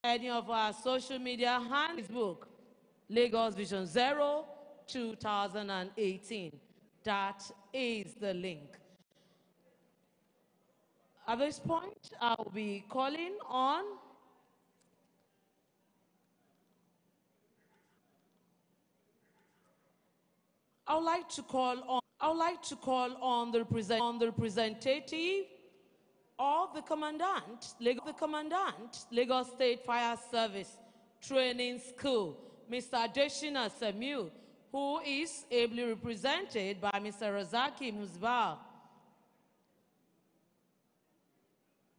Any of our social media handles, Facebook, Lagos Vision Zero 2018. That is the link. At this point, I'll be calling on I would like to call on the representative of the commandant, Lagos State Fire Service Training School, Mr. Adeshina Samuel, who is ably represented by Mr. Razaki Musbah.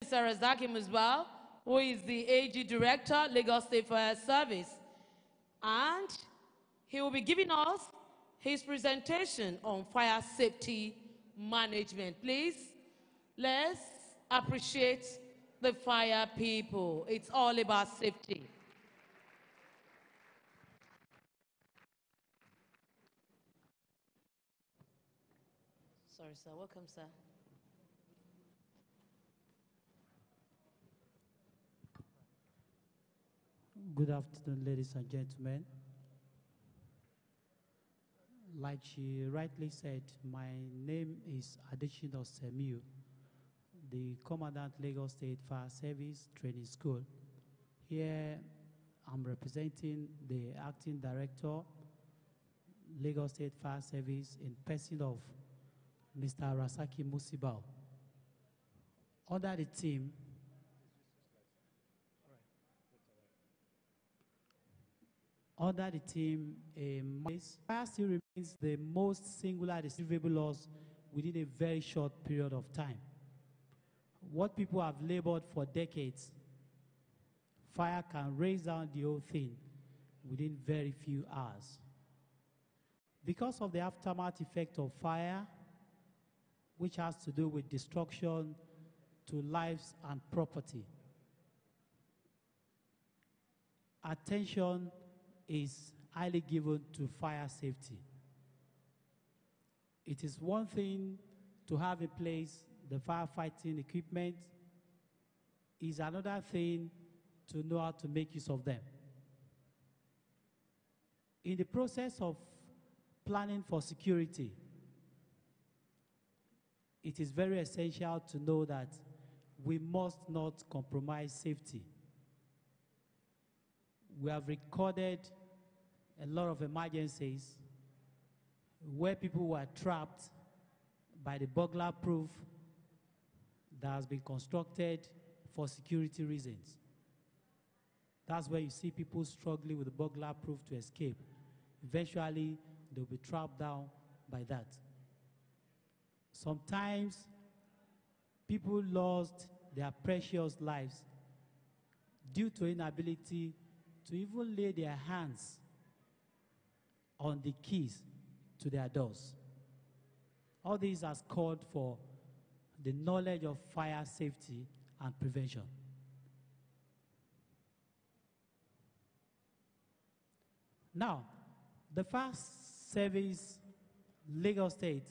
Mr. Razaki Musbah, who is the AG Director, Lagos State Fire Service, and he will be giving us his presentation on fire safety management. Please, let's appreciate the fire people. It's all about safety. Sorry, sir. Welcome, sir. Good afternoon, ladies and gentlemen. Like she rightly said, my name is Adeshina Samuel, the Commandant Lagos State Fire Service Training School. Here, I'm representing the Acting Director, Lagos State Fire Service, in person of Mr. Rasaki Musibao. Under the team, fire still remains the most singular receivable loss within a very short period of time. What people have labored for decades, fire can raise down the whole thing within very few hours. Because of the aftermath effect of fire, which has to do with destruction to lives and property, attention is highly given to fire safety. It is one thing to have in place the firefighting equipment, is another thing to know how to make use of them. In the process of planning for security, it is very essential to know that we must not compromise safety. We have recorded a lot of emergencies where people were trapped by the burglar proof that has been constructed for security reasons. That's where you see people struggling with the burglar proof to escape. Eventually, they'll be trapped down by that. Sometimes, people lost their precious lives due to inability to even lay their hands on the keys to their doors. All this has called for the knowledge of fire safety and prevention. Now, the Fire Service Lagos State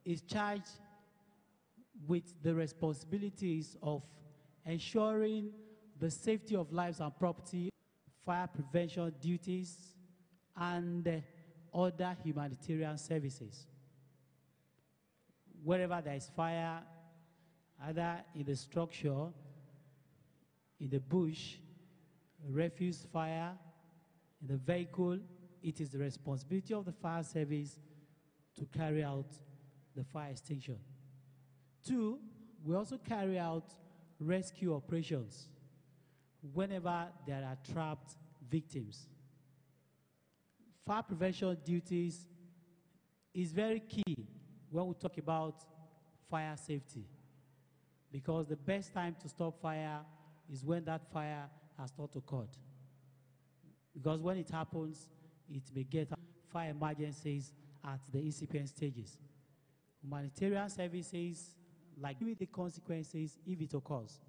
is charged with the responsibilities of ensuring the safety of lives and property, fire prevention duties, and other humanitarian services. Wherever there is fire, either in the structure, in the bush, refuse fire, in the vehicle, it is the responsibility of the fire service to carry out the fire extinction. 2, we also carry out rescue operations whenever there are trapped victims. Fire prevention duties is very key when we talk about fire safety, because the best time to stop fire is when that fire has not occurred. Because when it happens, it may get fire emergencies at the incipient stages. Humanitarian services, like the consequences if it occurs.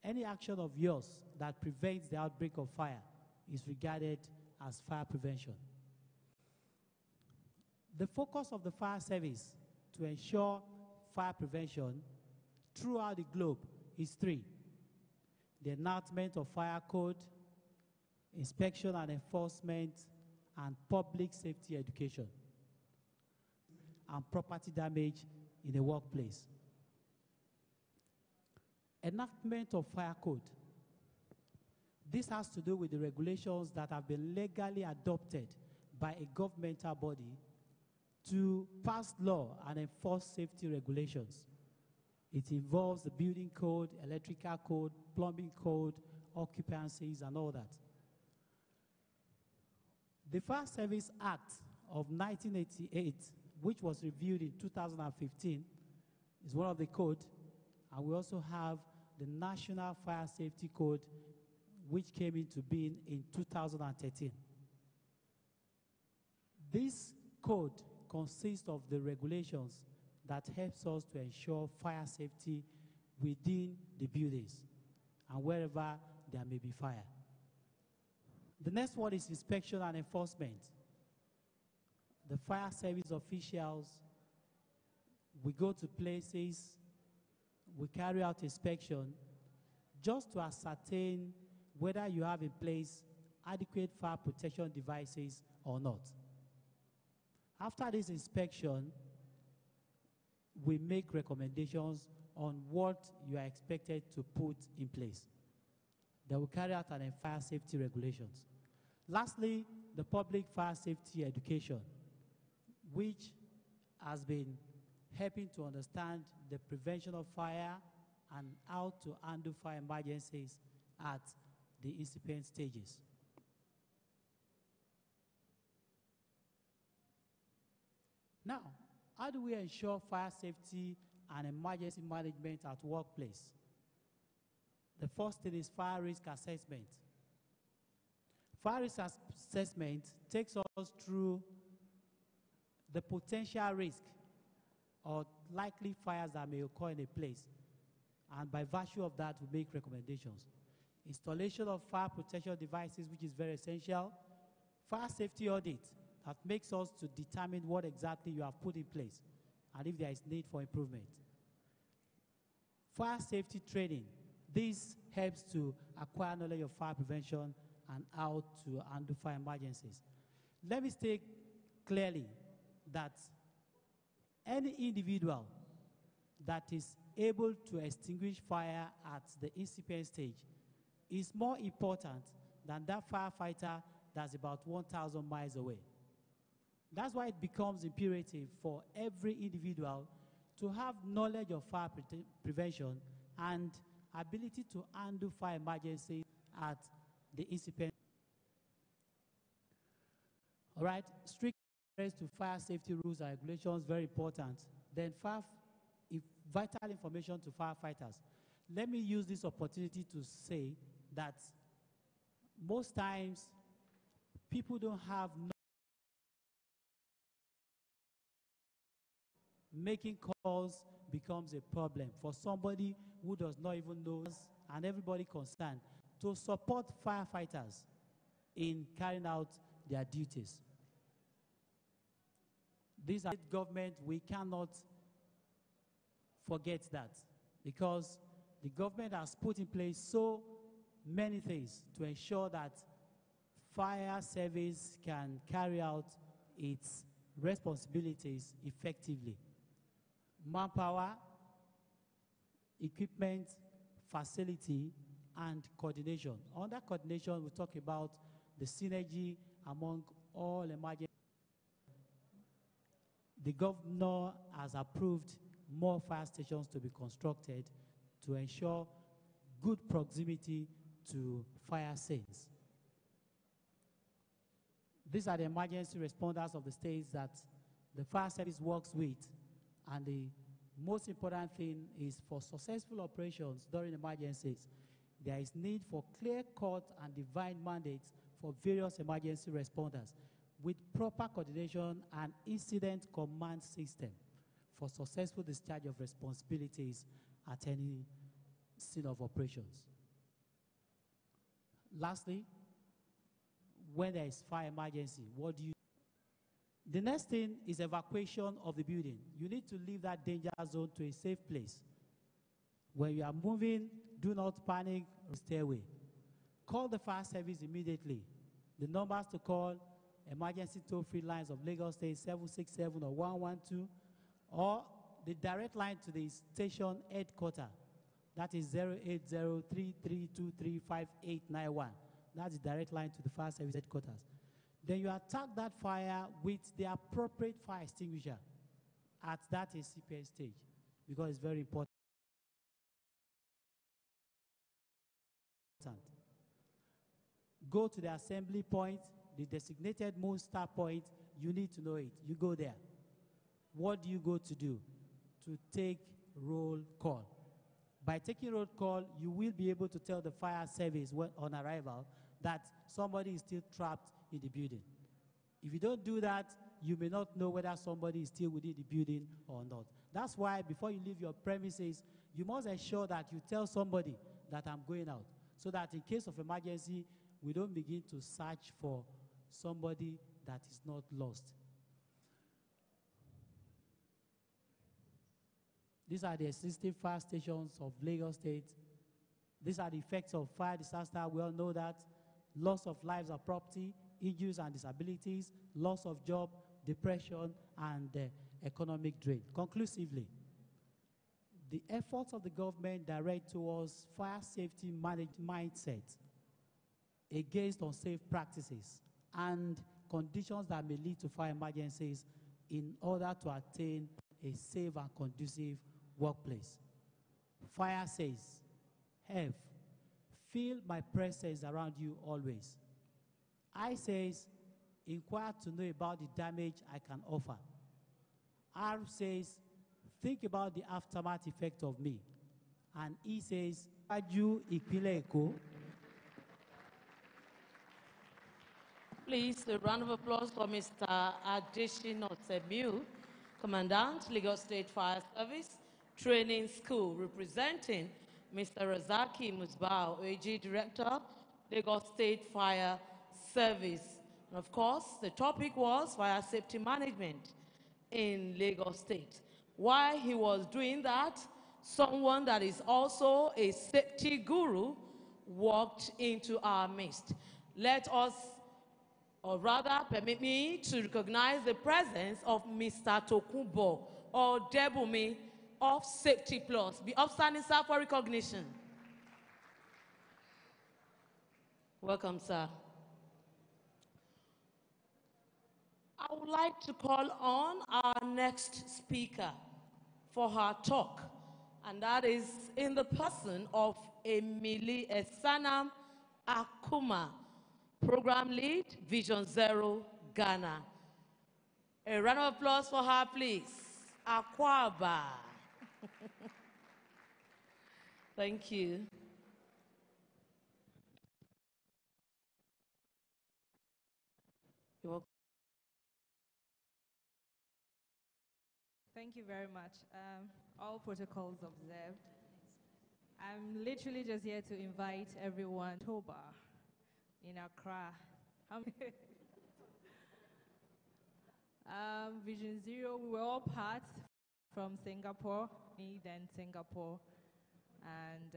Any action of yours that prevents the outbreak of fire is regarded as fire prevention. The focus of the fire service to ensure fire prevention throughout the globe is 3. the enactment of fire code, inspection and enforcement, and public safety education, and property damage in the workplace. Enactment of fire code. This has to do with the regulations that have been legally adopted by a governmental body to pass law and enforce safety regulations. It involves the building code, electrical code, plumbing code, occupancies, and all that. The Fire Service Act of 1988, which was reviewed in 2015, is one of the code, and we also have the National Fire Safety Code, which came into being in 2013. This code consists of the regulations that helps us to ensure fire safety within the buildings and wherever there may be fire. The next one is inspection and enforcement. The fire service officials, we go to places, we carry out inspection just to ascertain whether you have in place adequate fire protection devices or not. After this inspection, we make recommendations on what you are expected to put in place. Then we carry out an fire safety regulations. Lastly, the public fire safety education, which has been helping to understand the prevention of fire and how to handle fire emergencies at the incipient stages. Now, how do we ensure fire safety and emergency management at workplace? The first thing is fire risk assessment. Fire risk assessment takes us through the potential risk or likely fires that may occur in a place, and by virtue of that, we make recommendations. Installation of fire protection devices, which is very essential. Fire safety audit, that makes us to determine what exactly you have put in place and if there is need for improvement. Fire safety training. This helps to acquire knowledge of fire prevention and how to handle fire emergencies. Let me state clearly that any individual that is able to extinguish fire at the incipient stage is more important than that firefighter that's about 1,000 miles away. That's why it becomes imperative for every individual to have knowledge of fire prevention and ability to handle fire emergencies at the incipient. All right, strict adherence to fire safety rules and regulations, very important. Then vital information to firefighters. Let me use this opportunity to say that most times people don't have making calls becomes a problem for somebody who does not even know us and everybody concerned to support firefighters in carrying out their duties. These are government, we cannot forget that because the government has put in place so many things to ensure that fire service can carry out its responsibilities effectively. Manpower, equipment, facility, and coordination. Under coordination, we talk about the synergy among all emergency. The governor has approved more fire stations to be constructed to ensure good proximity to fire scenes. These are the emergency responders of the states that the fire service works with, and the most important thing is for successful operations during emergencies, there is need for clear-cut and defined mandates for various emergency responders with proper coordination and incident command system for successful discharge of responsibilities at any scene of operations. Lastly, when there is fire emergency, what do you do? The next thing is evacuation of the building. You need to leave that danger zone to a safe place. When you are moving, do not panic, stairway. Call the fire service immediately. The numbers to call: emergency toll-free lines of Lagos State 767 or 112, or the direct line to the station headquarters. That is 08033235891. That's the direct line to the fire service headquarters. Then you attack that fire with the appropriate fire extinguisher at that incipient stage, because it's very important. Go to the assembly point, the designated moon star point. You need to know it. You go there. What do you go to do? To take roll call. By taking roll call, you will be able to tell the fire service on arrival that somebody is still trapped in the building. If you don't do that, you may not know whether somebody is still within the building or not. That's why before you leave your premises, you must ensure that you tell somebody that I'm going out, so that in case of emergency, we don't begin to search for somebody that is not lost. These are the existing fire stations of Lagos State. These are the effects of fire disaster. We all know that. Loss of lives and property, injuries and disabilities, loss of job, depression, and economic drain. Conclusively, the efforts of the government direct towards fire safety mindset against unsafe practices and conditions that may lead to fire emergencies in order to attain a safe and conducive workplace. Fire says, F, feel my presence around you always. I says, inquire to know about the damage I can offer. R says, think about the aftermath effect of me. And E says, Aju Ìpínlẹ̀ Èkó. Please, a round of applause for Mr. Adeshina Temiu, Commandant, Lagos State Fire Service Training School, representing Mr. Razaki Musbao, AG Director, Lagos State Fire Service. And of course, the topic was fire safety management in Lagos State. While he was doing that, someone that is also a safety guru walked into our midst. Let us, or rather, permit me to recognize the presence of Mr. Tokunbo or Debumi of Safety Plus. Be upstanding, sir, for recognition. Welcome, sir. I would like to call on our next speaker for her talk, and that is in the person of Emily Esanam Akuma, Program Lead, Vision Zero, Ghana. A round of applause for her, please. Akwaba. Thank you. You're welcome. Thank you very much. All protocols observed. I'm literally just here to invite everyone to October in Accra. Vision Zero, we were all part from Singapore, me then Singapore, and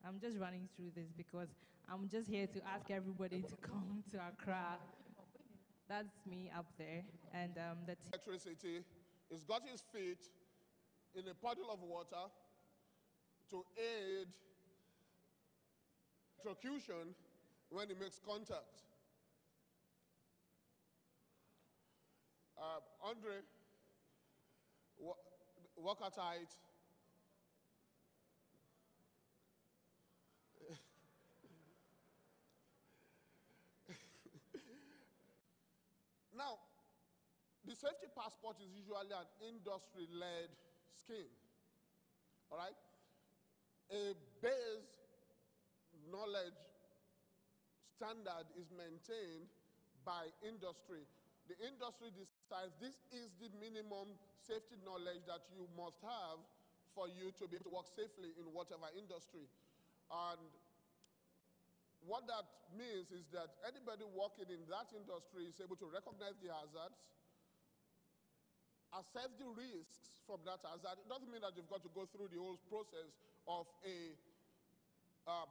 I'm just running through this because I'm just here to ask everybody to come to Accra. That's me up there, and the electricity. He's got his feet in a puddle of water to aid electrocution when he makes contact. Andre, walk tight. Now, the safety passport is usually an industry-led scheme, all right? A base knowledge standard is maintained by industry. The industry decides this is the minimum safety knowledge that you must have for you to be able to work safely in whatever industry. And what that means is that anybody working in that industry is able to recognize the hazards, assess the risks from that hazard. It doesn't mean that you've got to go through the whole process of a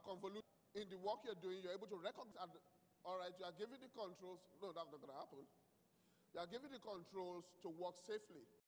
convoluted in the work you're doing. You're able to recognize, all right, you are given the controls. No, that's not going to happen. You are given the controls to work safely.